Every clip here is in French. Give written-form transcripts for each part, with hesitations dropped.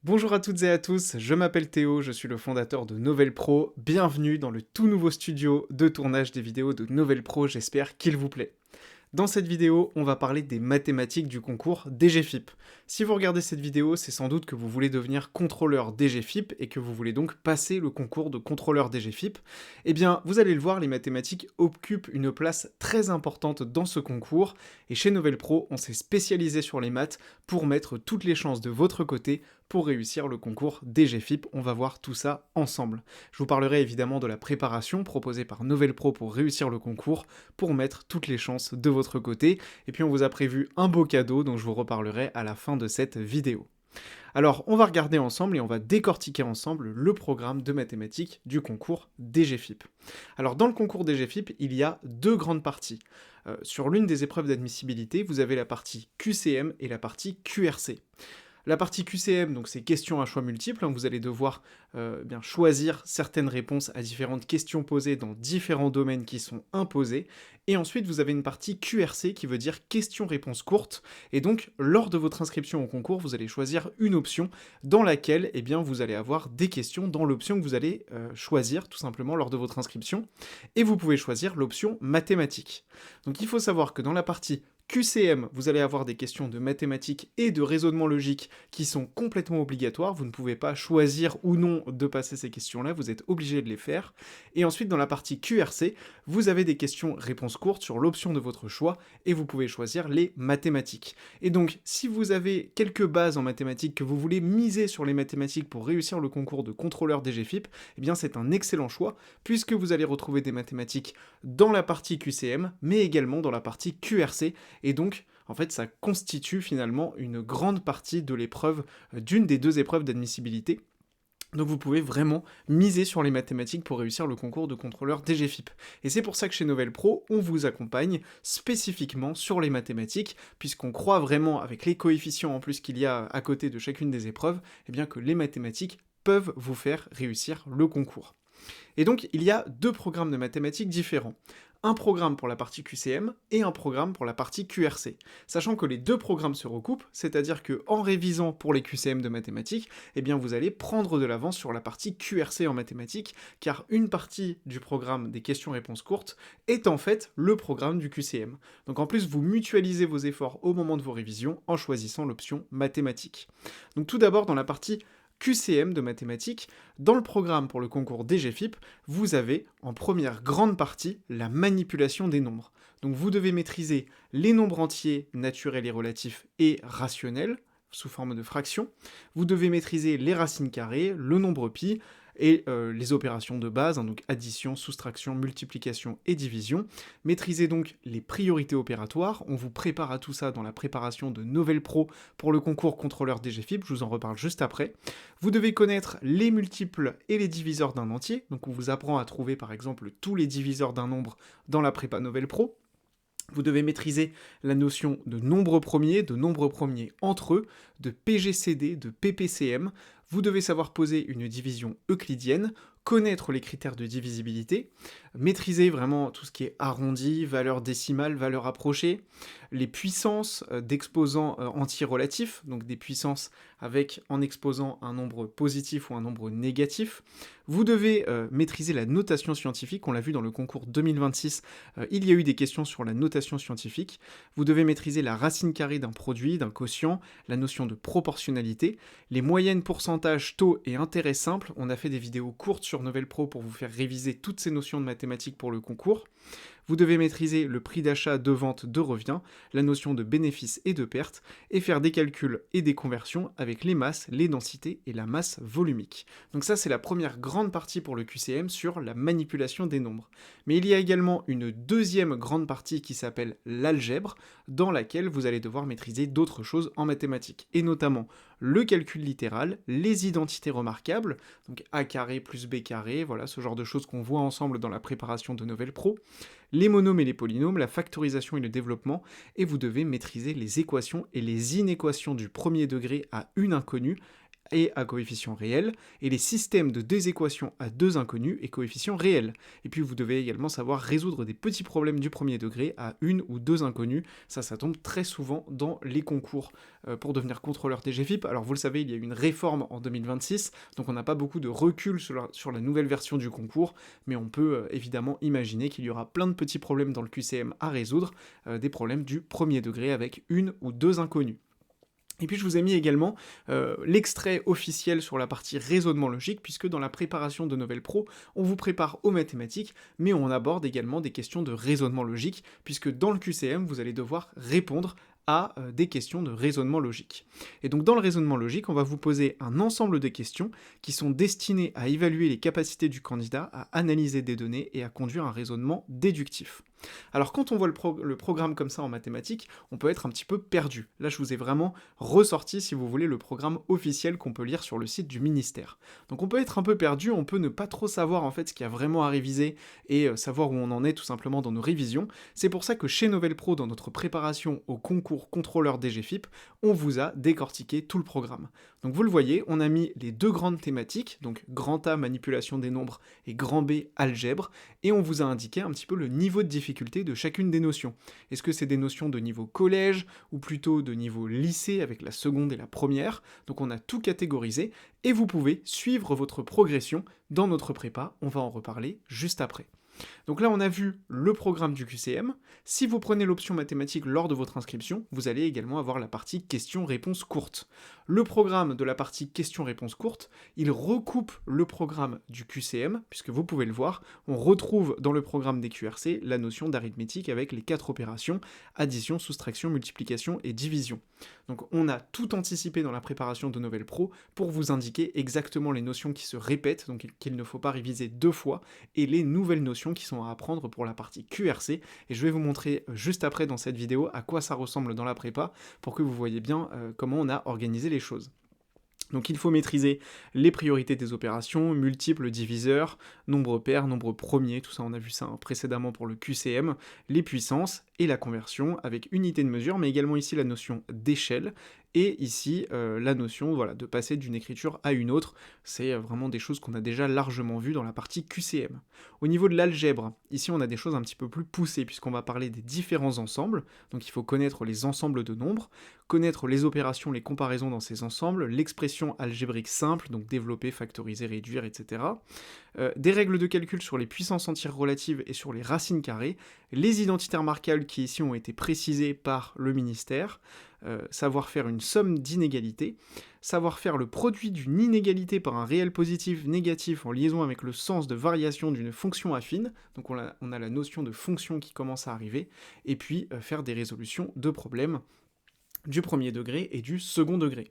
Bonjour à toutes et à tous, je m'appelle Théo, je suis le fondateur de Novel Pro, bienvenue dans le tout nouveau studio de tournage des vidéos de Novel Pro, j'espère qu'il vous plaît. Dans cette vidéo, on va parler des mathématiques du concours DGFIP. Si vous regardez cette vidéo, c'est sans doute que vous voulez devenir contrôleur DGFIP et que vous voulez donc passer le concours de contrôleur DGFIP. Eh bien, vous allez le voir, les mathématiques occupent une place très importante dans ce concours et chez Novel Pro, on s'est spécialisé sur les maths pour mettre toutes les chances de votre côté pour réussir le concours DGFIP. On va voir tout ça ensemble. Je vous parlerai évidemment de la préparation proposée par Novel Pro pour réussir le concours, pour mettre toutes les chances de votre côté. Et puis on vous a prévu un beau cadeau dont je vous reparlerai à la fin de cette vidéo. Alors, on va regarder ensemble et on va décortiquer ensemble le programme de mathématiques du concours DGFIP. Alors, dans le concours DGFIP, il y a deux grandes parties. Sur l'une des épreuves d'admissibilité, vous avez la partie QCM et la partie QRC. La partie QCM, donc c'est questions à choix multiples, hein, vous allez devoir bien choisir certaines réponses à différentes questions posées dans différents domaines qui sont imposés. Et ensuite, vous avez une partie QRC qui veut dire questions-réponses courtes. Et donc, lors de votre inscription au concours, vous allez choisir une option dans laquelle eh bien, vous allez avoir des questions dans l'option que vous allez choisir tout simplement lors de votre inscription. Et vous pouvez choisir l'option mathématiques. Donc il faut savoir que dans la partie QCM, vous allez avoir des questions de mathématiques et de raisonnement logique qui sont complètement obligatoires. Vous ne pouvez pas choisir ou non de passer ces questions-là, vous êtes obligé de les faire. Et ensuite, dans la partie QRC, vous avez des questions-réponses courtes sur l'option de votre choix et vous pouvez choisir les mathématiques. Et donc, si vous avez quelques bases en mathématiques, que vous voulez miser sur les mathématiques pour réussir le concours de contrôleur DGFIP, eh bien c'est un excellent choix puisque vous allez retrouver des mathématiques dans la partie QCM, mais également dans la partie QRC. Et donc, en fait, ça constitue finalement une grande partie de l'épreuve, d'une des deux épreuves d'admissibilité. Donc vous pouvez vraiment miser sur les mathématiques pour réussir le concours de contrôleur DGFIP. Et c'est pour ça que chez Novel Pro, on vous accompagne spécifiquement sur les mathématiques, puisqu'on croit vraiment, avec les coefficients en plus qu'il y a à côté de chacune des épreuves, eh bien que les mathématiques peuvent vous faire réussir le concours. Et donc, il y a deux programmes de mathématiques différents. Un programme pour la partie QCM et un programme pour la partie QRC. Sachant que les deux programmes se recoupent, c'est-à-dire que en révisant pour les QCM de mathématiques, eh bien vous allez prendre de l'avance sur la partie QRC en mathématiques, car une partie du programme des questions-réponses courtes est en fait le programme du QCM. Donc en plus, vous mutualisez vos efforts au moment de vos révisions en choisissant l'option mathématiques. Donc tout d'abord, dans la partie QCM de mathématiques, dans le programme pour le concours DGFIP, vous avez en première grande partie la manipulation des nombres. Donc vous devez maîtriser les nombres entiers, naturels et relatifs et rationnels, sous forme de fractions. Vous devez maîtriser les racines carrées, le nombre pi, et les opérations de base, hein, donc addition, soustraction, multiplication et division. Maîtrisez donc les priorités opératoires, on vous prépare à tout ça dans la préparation de Novel Pro pour le concours contrôleur DGFIP, je vous en reparle juste après. Vous devez connaître les multiples et les diviseurs d'un entier, donc on vous apprend à trouver par exemple tous les diviseurs d'un nombre dans la prépa Novel Pro. Vous devez maîtriser la notion de nombres premiers entre eux, de PGCD, de PPCM. Vous devez savoir poser une division euclidienne, connaître les critères de divisibilité, maîtriser vraiment tout ce qui est arrondi, valeur décimale, valeur approchée, les puissances d'exposants entiers relatifs, donc des puissances avec en exposant un nombre positif ou un nombre négatif. Vous devez maîtriser la notation scientifique, on l'a vu dans le concours 2026, il y a eu des questions sur la notation scientifique. Vous devez maîtriser la racine carrée d'un produit, d'un quotient, la notion de proportionnalité, les moyennes, pourcentages, taux et intérêts simples. On a fait des vidéos courtes sur Novel Pro pour vous faire réviser toutes ces notions de mathématiques pour le concours. Vous devez maîtriser le prix d'achat, de vente, de revient, la notion de bénéfice et de perte, et faire des calculs et des conversions avec les masses, les densités et la masse volumique. Donc ça, c'est la première grande partie pour le QCM sur la manipulation des nombres. Mais il y a également une deuxième grande partie qui s'appelle l'algèbre, dans laquelle vous allez devoir maîtriser d'autres choses en mathématiques, et notamment le calcul littéral, les identités remarquables, donc a carré plus b carré, voilà ce genre de choses qu'on voit ensemble dans la préparation de Novel Pro, les monomes et les polynômes, la factorisation et le développement, et vous devez maîtriser les équations et les inéquations du premier degré à une inconnue, et à coefficient réel, et les systèmes de deux équations à deux inconnus et coefficients réels. Et puis vous devez également savoir résoudre des petits problèmes du premier degré à une ou deux inconnus. Ça tombe très souvent dans les concours pour devenir contrôleur DGFiP. Alors vous le savez, il y a eu une réforme en 2026, donc on n'a pas beaucoup de recul sur la nouvelle version du concours, mais on peut évidemment imaginer qu'il y aura plein de petits problèmes dans le QCM à résoudre, des problèmes du premier degré avec une ou deux inconnus. Et puis je vous ai mis également l'extrait officiel sur la partie raisonnement logique, puisque dans la préparation de Novel Pro, on vous prépare aux mathématiques, mais on aborde également des questions de raisonnement logique, puisque dans le QCM, vous allez devoir répondre à des questions de raisonnement logique. Et donc dans le raisonnement logique, on va vous poser un ensemble de questions qui sont destinées à évaluer les capacités du candidat à analyser des données et à conduire un raisonnement déductif. Alors quand on voit le programme comme ça en mathématiques, on peut être un petit peu perdu. Là je vous ai vraiment ressorti, si vous voulez, le programme officiel qu'on peut lire sur le site du ministère. Donc on peut être un peu perdu, on peut ne pas trop savoir en fait ce qu'il y a vraiment à réviser et savoir où on en est tout simplement dans nos révisions. C'est pour ça que chez Novel Pro, dans notre préparation au concours contrôleur DGFiP, on vous a décortiqué tout le programme. Donc vous le voyez, on a mis les deux grandes thématiques, donc grand A manipulation des nombres et grand B algèbre, et on vous a indiqué un petit peu le niveau de difficulté de chacune des notions. Est-ce que c'est des notions de niveau collège ou plutôt de niveau lycée avec la seconde et la première? Donc on a tout catégorisé et vous pouvez suivre votre progression dans notre prépa, on va en reparler juste après. Donc là, on a vu le programme du QCM. Si vous prenez l'option mathématiques lors de votre inscription, vous allez également avoir la partie questions-réponses courtes. Le programme de la partie questions-réponses courtes, il recoupe le programme du QCM, puisque vous pouvez le voir, on retrouve dans le programme des QRC la notion d'arithmétique avec les 4 opérations, addition, soustraction, multiplication et division. Donc on a tout anticipé dans la préparation de Novel Pro pour vous indiquer exactement les notions qui se répètent, donc qu'il ne faut pas réviser 2 fois, et les nouvelles notions qui sont à apprendre pour la partie QRC, et je vais vous montrer juste après dans cette vidéo à quoi ça ressemble dans la prépa, pour que vous voyez bien comment on a organisé les choses. Donc il faut maîtriser les priorités des opérations, multiples, diviseurs, nombre pair, nombre premier, tout ça on a vu ça précédemment pour le QCM, les puissances et la conversion avec unité de mesure, mais également ici la notion d'échelle, et ici la notion de passer d'une écriture à une autre. C'est vraiment des choses qu'on a déjà largement vues dans la partie QCM. Au niveau de l'algèbre, ici on a des choses un petit peu plus poussées, puisqu'on va parler des différents ensembles, donc il faut connaître les ensembles de nombres, connaître les opérations, les comparaisons dans ces ensembles, l'expression algébrique simple, donc développer, factoriser, réduire, etc. Des règles de calcul sur les puissances entières relatives et sur les racines carrées, les identités remarquables qui ici ont été précisées par le ministère, savoir faire une somme d'inégalités, savoir faire le produit d'une inégalité par un réel positif négatif en liaison avec le sens de variation d'une fonction affine, donc on a la notion de fonction qui commence à arriver, et puis faire des résolutions de problèmes du premier degré et du second degré.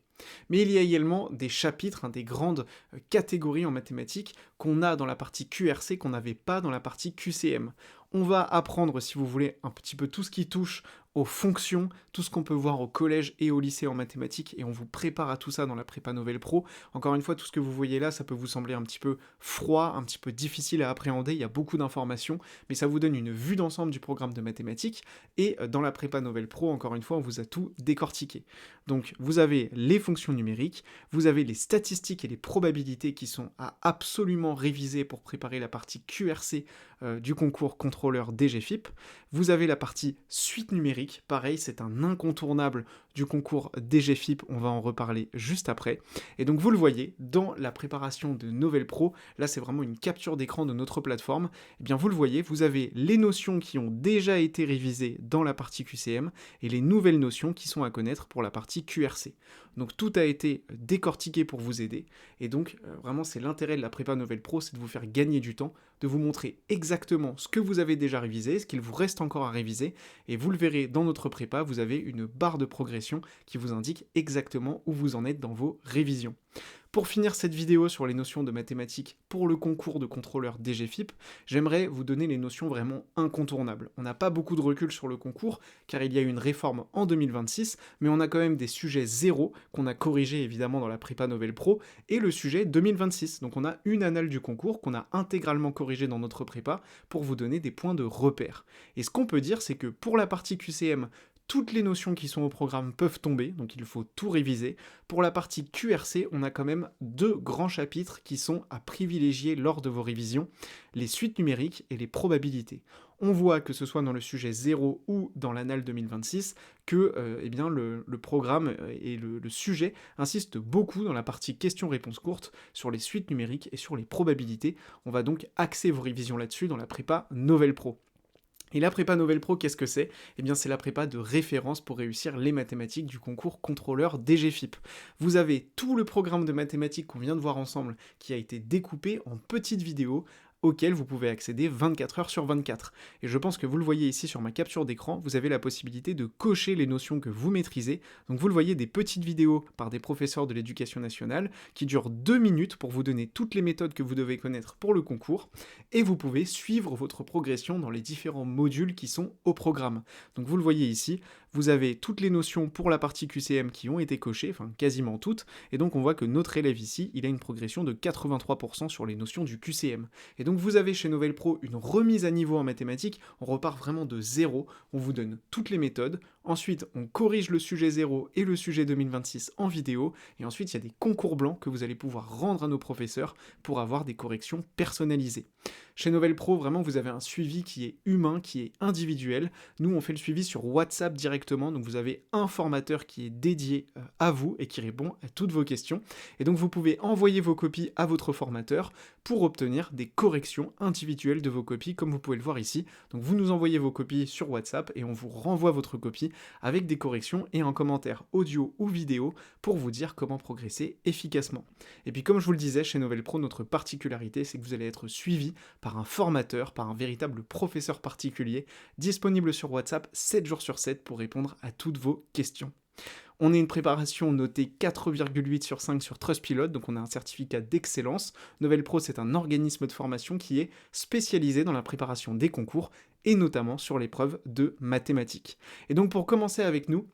Mais il y a également des chapitres, des grandes catégories en mathématiques qu'on a dans la partie QRC qu'on n'avait pas dans la partie QCM. On va apprendre, si vous voulez, un petit peu tout ce qui touche aux fonctions, tout ce qu'on peut voir au collège et au lycée en mathématiques, et on vous prépare à tout ça dans la prépa Novel Pro. Encore une fois, tout ce que vous voyez là, ça peut vous sembler un petit peu froid, un petit peu difficile à appréhender, il y a beaucoup d'informations, mais ça vous donne une vue d'ensemble du programme de mathématiques, et dans la prépa Novel Pro, encore une fois, on vous a tout décortiqué. Donc vous avez les fonctions numériques, vous avez les statistiques et les probabilités qui sont à absolument réviser pour préparer la partie QRC du concours contrôleur DGFiP, vous avez la partie suite numérique, pareil, c'est un incontournable du concours DGFiP, on va en reparler juste après, et donc vous le voyez, dans la préparation de Novel Pro, là c'est vraiment une capture d'écran de notre plateforme, et bien vous le voyez, vous avez les notions qui ont déjà été révisées dans la partie QCM, et les nouvelles notions qui sont à connaître pour la partie QRC. Donc tout a été décortiqué pour vous aider, et donc vraiment c'est l'intérêt de la prépa Novel Pro, c'est de vous faire gagner du temps, de vous montrer exactement ce que vous avez déjà révisé, ce qu'il vous reste encore à réviser, et vous le verrez dans notre prépa, vous avez une barre de progression qui vous indique exactement où vous en êtes dans vos révisions. Pour finir cette vidéo sur les notions de mathématiques pour le concours de contrôleur DGFiP, j'aimerais vous donner les notions vraiment incontournables. On n'a pas beaucoup de recul sur le concours, car il y a eu une réforme en 2026, mais on a quand même des sujets zéro qu'on a corrigés évidemment dans la prépa Novel Pro, et le sujet 2026. Donc on a une annale du concours qu'on a intégralement corrigée dans notre prépa pour vous donner des points de repère. Et ce qu'on peut dire, c'est que pour la partie QCM, toutes les notions qui sont au programme peuvent tomber, donc il faut tout réviser. Pour la partie QRC, on a quand même 2 grands chapitres qui sont à privilégier lors de vos révisions, les suites numériques et les probabilités. On voit que ce soit dans le sujet 0 ou dans l'annale 2026 que eh bien, le programme et le sujet insistent beaucoup dans la partie questions-réponses courtes sur les suites numériques et sur les probabilités. On va donc axer vos révisions là-dessus dans la prépa Novel Pro. Et la prépa Novel Pro, qu'est-ce que c'est? Eh bien, c'est la prépa de référence pour réussir les mathématiques du concours contrôleur DGFiP. Vous avez tout le programme de mathématiques qu'on vient de voir ensemble qui a été découpé en petites vidéos auquel vous pouvez accéder 24 heures sur 24. Et je pense que vous le voyez ici sur ma capture d'écran, vous avez la possibilité de cocher les notions que vous maîtrisez. Donc vous le voyez, des petites vidéos par des professeurs de l'éducation nationale qui durent 2 minutes pour vous donner toutes les méthodes que vous devez connaître pour le concours, et vous pouvez suivre votre progression dans les différents modules qui sont au programme. Donc vous le voyez ici, vous avez toutes les notions pour la partie QCM qui ont été cochées, enfin quasiment toutes, et donc on voit que notre élève ici, il a une progression de 83% sur les notions du QCM. Et donc vous avez chez Novel Pro une remise à niveau en mathématiques, on repart vraiment de zéro, on vous donne toutes les méthodes, ensuite on corrige le sujet 0 et le sujet 2026 en vidéo, et ensuite il y a des concours blancs que vous allez pouvoir rendre à nos professeurs pour avoir des corrections personnalisées. Chez Novel Pro, vraiment, vous avez un suivi qui est humain, qui est individuel. Nous, on fait le suivi sur WhatsApp directement, donc vous avez un formateur qui est dédié à vous et qui répond à toutes vos questions. Et donc, vous pouvez envoyer vos copies à votre formateur pour obtenir des corrections individuelles de vos copies, comme vous pouvez le voir ici. Donc, vous nous envoyez vos copies sur WhatsApp et on vous renvoie votre copie avec des corrections et un commentaire audio ou vidéo pour vous dire comment progresser efficacement. Et puis, comme je vous le disais, chez Novel Pro, notre particularité, c'est que vous allez être suivi par un formateur, par un véritable professeur particulier, disponible sur WhatsApp 7 jours sur 7 pour répondre à toutes vos questions. On est une préparation notée 4,8 sur 5 sur Trustpilot, donc on a un certificat d'excellence. Novel Pro, c'est un organisme de formation qui est spécialisé dans la préparation des concours, et notamment sur l'épreuve de mathématiques. Et donc pour commencer avec nous,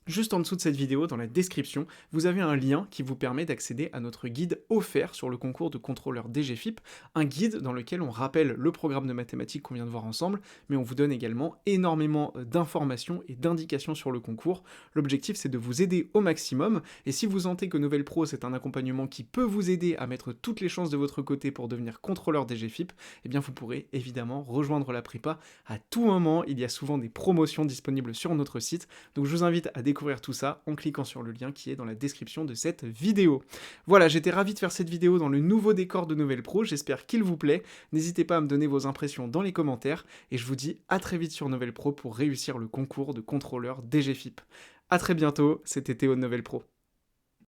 juste en dessous de cette vidéo, dans la description, vous avez un lien qui vous permet d'accéder à notre guide offert sur le concours de contrôleur DGFiP, un guide dans lequel on rappelle le programme de mathématiques qu'on vient de voir ensemble, mais on vous donne également énormément d'informations et d'indications sur le concours. L'objectif, c'est de vous aider au maximum, et si vous sentez que Novel Pro, c'est un accompagnement qui peut vous aider à mettre toutes les chances de votre côté pour devenir contrôleur DGFiP, eh bien vous pourrez évidemment rejoindre la prépa à tout moment. Il y a souvent des promotions disponibles sur notre site, donc je vous invite à découvrir tout ça en cliquant sur le lien qui est dans la description de cette vidéo. Voilà, j'étais ravi de faire cette vidéo dans le nouveau décor de Novel Pro, j'espère qu'il vous plaît. N'hésitez pas à me donner vos impressions dans les commentaires, et je vous dis à très vite sur Novel Pro pour réussir le concours de contrôleur DGFiP. A très bientôt, c'était Théo de Novel Pro.